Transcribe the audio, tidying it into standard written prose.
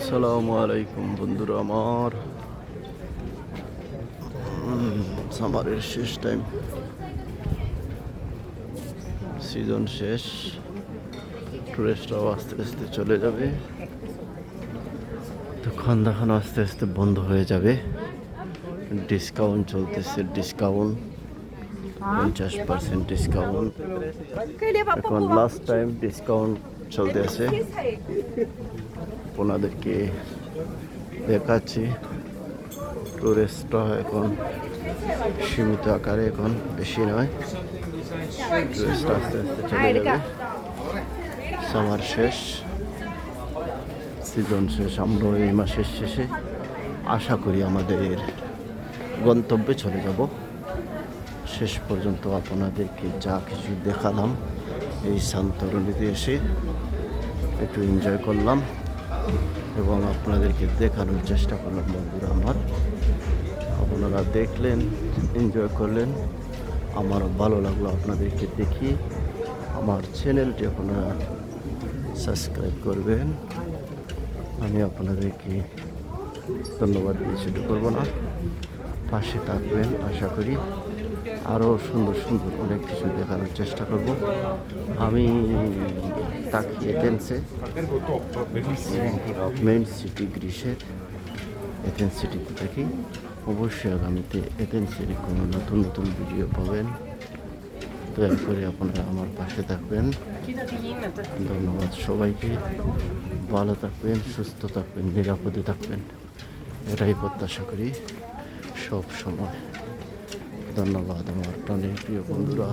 আসসালামু আলাইকুম বন্ধুরা আমার। সামারের শেষ টাইম, সিজন শেষ, টুরিস্টরাও আস্তে আস্তে চলে যাবে, দোকান দেখানো আস্তে আস্তে বন্ধ হয়ে যাবে। ডিসকাউন্ট চলতেছে, ডিসকাউন্ট 50% ডিসকাউন্ট। এখন লাস্ট টাইম ডিসকাউন্ট চলতে আছে, আপনাদেরকে দেখাচ্ছি। টুরিস্টরা এখন সীমিত আকারে, এখন বেশি নয়, টুরিস্ট আস্তে আস্তে চলে যাবে। সামার শেষ, সিজন শেষ। আমরা এই মাসের শেষে আশা করি আমাদের গন্তব্যে চলে যাব। শেষ পর্যন্ত আপনাদেরকে যা কিছু দেখালাম, এই সান্তরণীতে এসে একটু এনজয় করলাম এবং আপনাদেরকে দেখানোর চেষ্টা করলাম বন্ধুরা আমার। আপনারা দেখলেন, এনজয় করলেন, আমারও ভালো লাগলো আপনাদেরকে দেখি। আমার চ্যানেলটি আপনারা সাবস্ক্রাইব করবেন, আমি আপনাদেরকে ধন্যবাদ দিয়ে শুরু করবো না, পাশে থাকবেন। আশা করি আরও সুন্দর সুন্দর অনেক কিছু দেখানোর চেষ্টা করব। আমি থাকি এথেন্সে, মেইন সিটি গ্রিসের এথেন্স সিটিতে থাকি। অবশ্যই আগামীতে এথেন্সের কোনো নতুন নতুন ভিডিও পাবেন, দয়া করে আপনারা আমার পাশে থাকবেন। ধন্যবাদ সবাইকে, ভালো থাকবেন, সুস্থ থাকবেন, নিরাপদে থাকবেন, এটাই প্রত্যাশা করি সব সময়। ধন্যবাদ আমার প্রাণের প্রিয় বন্ধুরা।